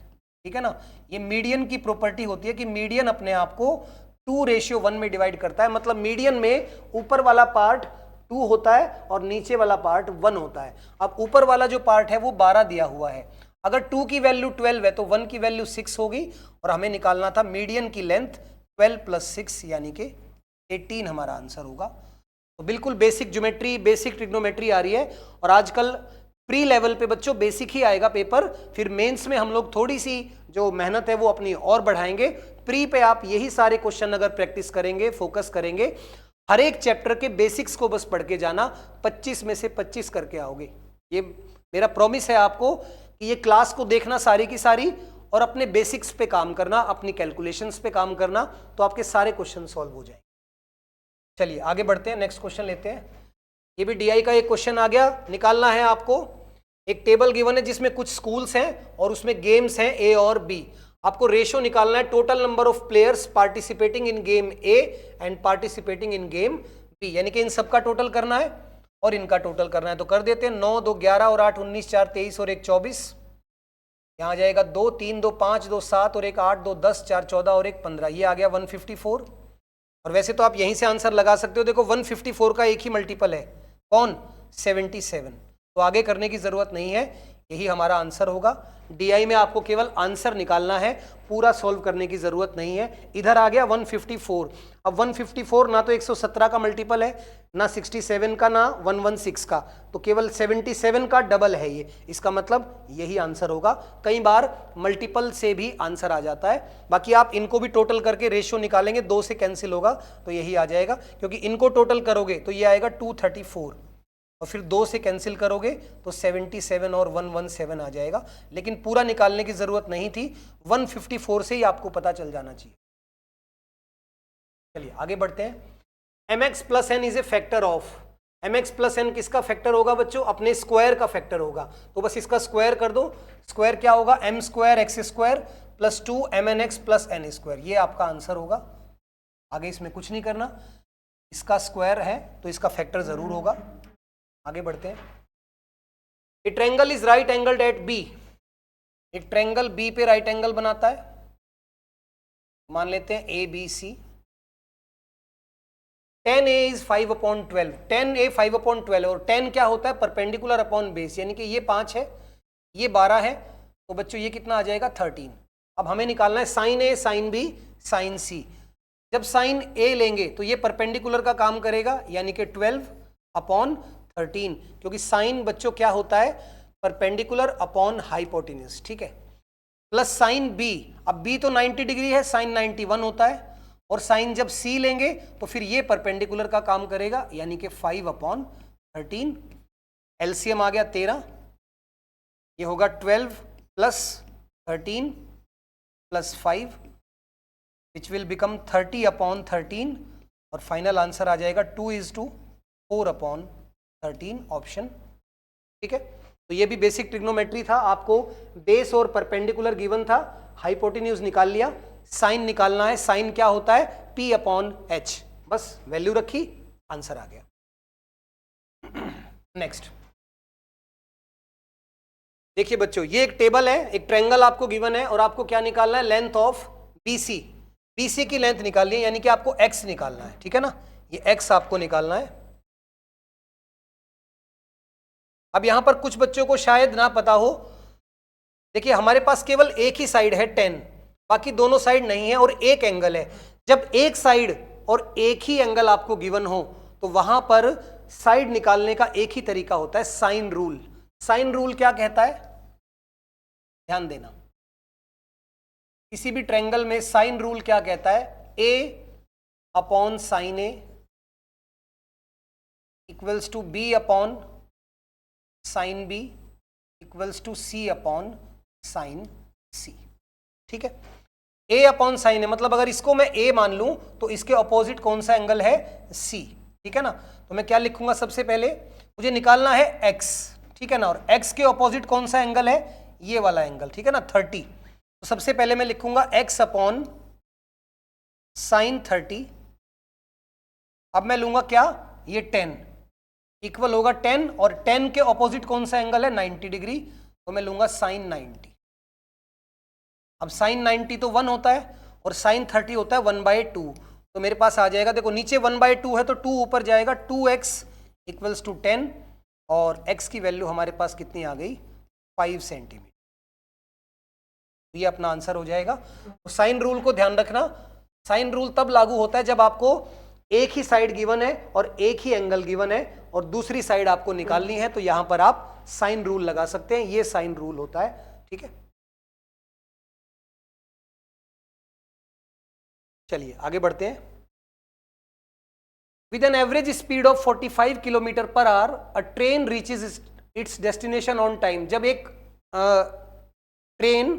ठीक है ना, ये मीडियन की प्रॉपर्टी होती है कि मीडियन अपने आप को 2:1 में डिवाइड करता है। मतलब मीडियन में ऊपर वाला पार्ट 2 होता है और नीचे वाला पार्ट 1 होता है। अब ऊपर वाला जो पार्ट है वो 12 दिया हुआ है, अगर 2 की वैल्यू 12 है तो 1 की वैल्यू 6 होगी, और हमें निकालना था मीडियन की लेंथ 12 + 6 यानी कि 18 हमारा आंसर होगा। तो बिल्कुल बेसिक ज्योमेट्री, बेसिक ट्रिग्नोमेट्री आ रही है। और आजकल प्री लेवल पे बच्चों बेसिक ही आएगा पेपर, फिर मेंस में हम लोग थोड़ी सी जो मेहनत है वो अपनी और बढ़ाएंगे। प्री पे आप यही सारे क्वेश्चन अगर प्रैक्टिस करेंगे, फोकस करेंगे, हर एक चैप्टर के बेसिक्स को बस पढ़ के जाना, 25 में से 25 करके आओगे। ये मेरा प्रॉमिस है आपको कि ये क्लास को देखना सारी की सारी और अपने बेसिक्स पे काम करना, अपनी कैलकुलेशंस पे काम करना, तो आपके सारे क्वेश्चन सॉल्व हो जाएंगे। चलिए आगे बढ़ते हैं, नेक्स्ट क्वेश्चन लेते हैं। ये भी डीआई का एक क्वेश्चन आ गया, निकालना है आपको। एक टेबल गिवन है जिसमें कुछ स्कूल्स हैं और उसमें गेम्स हैं ए और बी। आपको रेशो निकालना है, total number of players participating in game A and participating in game B, यानी कि इन सबका टोटल करना है और इनका टोटल करना है। तो कर देते हैं, 9 2 11 और 8 19, 4 23 और 1 24। यहाँ आ जाएगा 2 3 2 5 2 7 और 1 8 2 10 4 14 और 1 15। ये आ गया 154। और वैसे तो आप यहीं से आंसर लगा सकते हो, देखो 154 का एक ही मल्टीपल है, कौन? 77। तो आगे करने की जरूरत नहीं है, यही हमारा आंसर होगा। डीआई में आपको केवल आंसर निकालना है, पूरा सॉल्व करने की जरूरत नहीं है। इधर आ गया 154। अब 154 ना तो 117 का मल्टीपल है, ना 67 का, ना 116 का, तो केवल 77 का डबल है ये। इसका मतलब यही आंसर होगा। कई बार मल्टीपल से भी आंसर आ जाता है, बाकी आप इनको भी टोटल करके रेशियो निकालेंगे, 2 से कैंसिल होगा तो यही आ जाएगा, क्योंकि इनको टोटल करोगे तो ये आएगा 234 और फिर 2 से कैंसिल करोगे तो 77 और 117 आ जाएगा। लेकिन पूरा निकालने की जरूरत नहीं थी, 154 से ही आपको पता चल जाना चाहिए। चलिए आगे बढ़ते हैं। mx + n is a factor of. mx + n किसका फैक्टर होगा बच्चों? अपने स्क्वायर का फैक्टर होगा। तो बस इसका स्क्वायर कर दो। स्क्वायर क्या होगा? m² x² + 2 mnx + n²। ये आपका आंसर होगा। आगे इसमें कुछ नहीं करना, इसका स्क्वायर है तो इसका फैक्टर जरूर होगा। आगे बढ़ते हैं। A triangle is right angled at B. एक ट्रायंगल बी पे राइट एंगल बनाता है, मान लेते हैं A B C. tan a is 5/12। tan a 5/12 और tan क्या होता है? परपेंडिकुलर अपॉन बेस, यानी कि ये 5 है, ये 12 है, तो बच्चों ये कितना आ जाएगा? 13। अब हमें निकालना है साइन ए, साइन बी, साइन सी। जब साइन ए लेंगे तो ये परपेंडिकुलर का काम करेगा, यानी कि 12/13, क्योंकि साइन बच्चों क्या होता है? Perpendicular upon hypotenuse. ठीक है, प्लस साइन बी। अब बी तो 90 डिग्री है, साइन 91 होता है, और साइन जब सी लेंगे तो फिर ये परपेंडिकुलर का काम करेगा, यानी कि 5/13। एलसीएम आ गया 13, ये होगा 12 + 13 + 5 विच विल बिकम 30/13, और फाइनल आंसर आ जाएगा 2:4/13 ऑप्शन। ठीक है, तो ये भी बेसिक ट्रिग्नोमेट्री था। आपको बेस और परपेंडिकुलर गिवन था, हाइपोटेन्यूज निकाल लिया, साइन निकालना है। साइन क्या होता है? P/H, बस वैल्यू रखी, आंसर आ गया। नेक्स्ट देखिए बच्चों, ये एक टेबल है, एक ट्रायंगल आपको गिवन है और आपको क्या निकालना है? Length of BC। BC की लेंथ निकालिए, यानी कि आपको x निकालना है, ठीक है ना, ये x आपको निकालना है। अब यहां पर कुछ बच्चों को शायद ना पता हो, देखिए हमारे पास केवल एक ही साइड है 10, बाकी दोनों साइड नहीं है, और एक एंगल है। जब एक साइड और एक ही एंगल आपको गिवन हो तो वहां पर साइड निकालने का एक ही तरीका होता है, साइन रूल। साइन रूल क्या कहता है, ध्यान देना, किसी भी ट्रायंगल में साइन रूल क्या कहता है, a upon sine a equals to b upon sine b equals to c upon sine c, ठीक है। a अपॉन साइन a मतलब अगर इसको मैं a मान लूं तो इसके ऑपोजिट कौन सा एंगल है, c, ठीक है ना। तो मैं क्या लिखूंगा, सबसे पहले मुझे निकालना है x, ठीक है ना, और x के ऑपोजिट कौन सा एंगल है, ये वाला एंगल, ठीक है ना, 30। तो सबसे पहले मैं लिखूंगा x अपॉन साइन 30। अब मैं लूंगा क्या, ये 10 इक्वल होगा 10, और 10 के ऑपोजिट कौन सा एंगल है, 90 डिग्री, तो मैं लूंगा साइन 90। अब साइन 90 तो 1 होता है और साइन 30 होता है 1/2, तो मेरे पास आ जाएगा, देखो नीचे 1/2 है तो 2 ऊपर जाएगा, 2x इक्वल्स टू 10, और x की वैल्यू हमारे पास कितनी आ गई, 5 सेंटीमीटर। ये अपना आंसर हो जाएगा। तो साइन रूल को ध्यान रखना, साइन रूल तब लागू होता है जब आपको एक ही साइड गिवन है और एक ही एंगल गिवन है और दूसरी साइड आपको निकालनी है, तो यहां पर आप साइन रूल लगा सकते हैं, ये साइन रूल होता है, ठीक है। चलिए आगे बढ़ते हैं। With an average speed of 45 kilometre per hour a train reaches it's destination on time. जब एक ट्रेन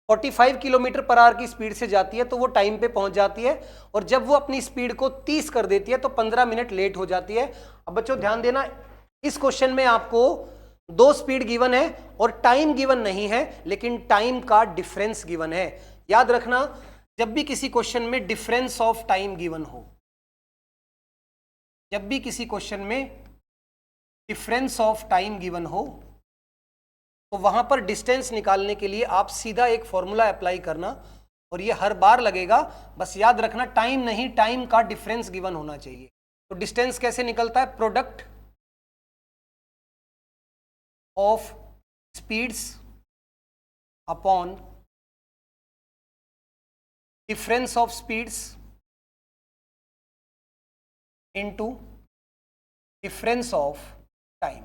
45 किलोमीटर पर आवर की स्पीड से जाती है तो वो टाइम पे पहुंच जाती है, और जब वो अपनी स्पीड को 30 कर देती है तो 15 मिनट लेट हो जाती है। अब बच्चों ध्यान देना, इस क्वेश्चन में आपको दो स्पीड गिवन है और टाइम गिवन नहीं है, लेकिन टाइम का डिफरेंस गिवन है। याद रखना, जब भी किसी क्वेश्चन में डिफरेंस ऑफ टाइम गिवन हो, जब भी किसी क्वेश्चन में डिफरेंस ऑफ टाइम गिवन हो तो वहां पर डिस्टेंस निकालने के लिए आप सीधा एक फॉर्मूला अप्लाई करना, और ये हर बार लगेगा, बस याद रखना टाइम नहीं, टाइम का डिफरेंस गिवन होना चाहिए। तो डिस्टेंस कैसे निकलता है, product of speeds upon difference of speeds into difference of time.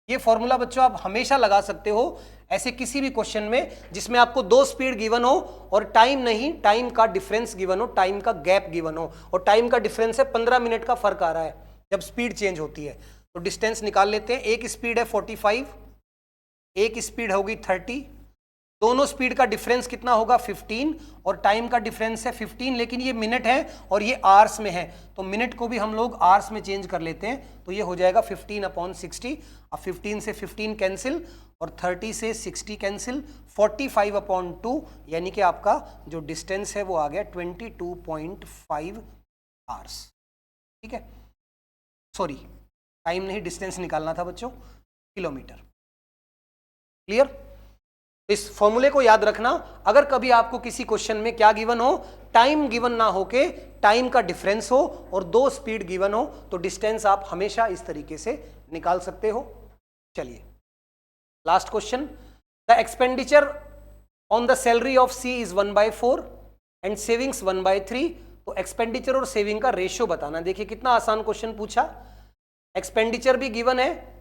ये फॉर्मूला बच्चों आप हमेशा लगा सकते हो ऐसे किसी भी क्वेश्चन में जिसमें आपको दो स्पीड गिवन हो और टाइम नहीं, टाइम का डिफरेंस गिवन हो, टाइम का गैप गिवन हो, और टाइम का डिफरेंस है 15 मिनट का फर्क आ रहा है जब स्पीड चेंज होती है। तो डिस्टेंस निकाल लेते हैं, एक स्पीड है 45, एक स्पीड होगी 30, दोनों स्पीड का डिफरेंस कितना होगा 15, और टाइम का डिफरेंस है 15, लेकिन ये मिनट है और ये आवर्स में है, तो मिनट को भी हम लोग आवर्स में चेंज कर लेते हैं, तो ये हो जाएगा 15/60। अब 15 से 15 कैंसिल और 30 से 60 कैंसिल, 45/2, यानी कि आपका जो डिस्टेंस है वो आ गया 22.5 आवर्स, ठीक है। सॉरी, टाइम नहीं, डिस्टेंस निकालना था बच्चों, किलोमीटर। क्लियर? इस फॉर्मूले को याद रखना, अगर कभी आपको किसी क्वेश्चन में क्या गिवन हो, टाइम गिवन ना होके टाइम का डिफरेंस हो और दो स्पीड गिवन हो, तो डिस्टेंस आप हमेशा इस तरीके से निकाल सकते हो। चलिए last question, the expenditure on the salary of C is 1/4 and savings 1/3। तो एक्सपेंडिचर और सेविंग का रेशियो बताना। देखिए कितना आसान क्वेश्चन पूछा, एक्सपेंडिचर भी गिवन है,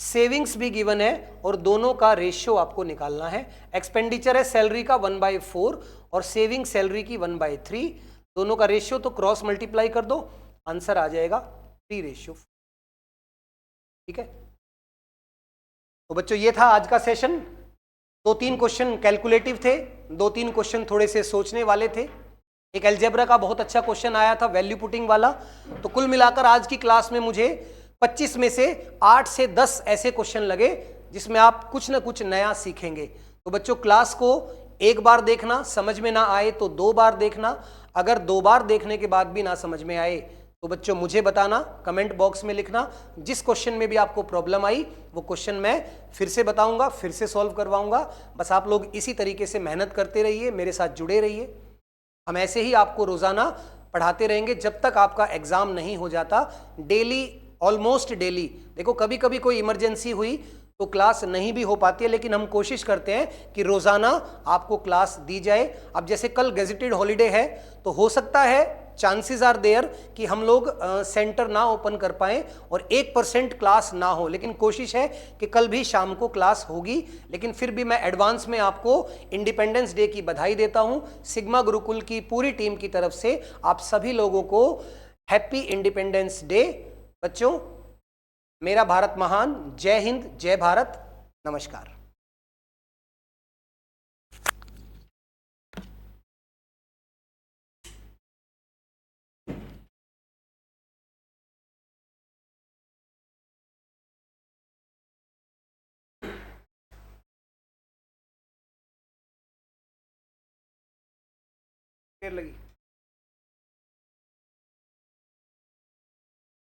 सेविंग्स भी गिवन है, और दोनों का रेशियो आपको निकालना है। एक्सपेंडिचर है सैलरी का 1/4 और सेविंग सैलरी की 1/3, दोनों का रेशियो तो क्रॉस मल्टीप्लाई कर दो, आंसर आ जाएगा 3:4, ठीक है। तो बच्चों ये था आज का सेशन। 2-3 क्वेश्चन कैलकुलेटिव थे, 2-3 क्वेश्चन थोड़े से सोचने वाले थे, एक अलजेब्रा का बहुत अच्छा क्वेश्चन आया था वैल्यू पुटिंग वाला। तो कुल मिलाकर आज की क्लास में मुझे 25 में से 8 से 10 ऐसे क्वेश्चन लगे जिसमें आप कुछ ना कुछ नया सीखेंगे। तो बच्चों क्लास को एक बार देखना, समझ में ना आए तो 2 बार देखना, अगर 2 बार देखने के बाद भी ना समझ में आए तो बच्चों मुझे बताना, कमेंट बॉक्स में लिखना। जिस क्वेश्चन में भी आपको प्रॉब्लम आई वो क्वेश्चन मैं फिर से बताऊंगा, फिर से सॉल्व करवाऊंगा। बस आप लोग इसी तरीके से मेहनत करते रहिए, मेरे साथ जुड़े रहिए। हम ऐसे ही आपको रोज़ाना पढ़ाते रहेंगे जब तक आपका एग्ज़ाम नहीं हो जाता। Daily, almost daily. देखो कभी कभी कोई इमरजेंसी हुई तो क्लास नहीं भी हो पाती है, लेकिन हम कोशिश करते हैं कि रोज़ाना आपको क्लास दी जाए। अब जैसे कल गेजेटेड हॉलीडे है तो हो सकता है, चांसेस आर देयर कि हम लोग सेंटर ना ओपन कर पाएँ और 1% क्लास ना हो, लेकिन कोशिश है कि कल भी शाम को क्लास होगी। लेकिन फिर भी मैं एडवांस में आपको इंडिपेंडेंस डे की बधाई देता हूं। सिग्मा गुरुकुल की पूरी टीम की तरफ से आप सभी लोगों को हैप्पी इंडिपेंडेंस डे। बच्चों, मेरा भारत महान। जय हिंद, जय भारत, नमस्कार। देर लगी।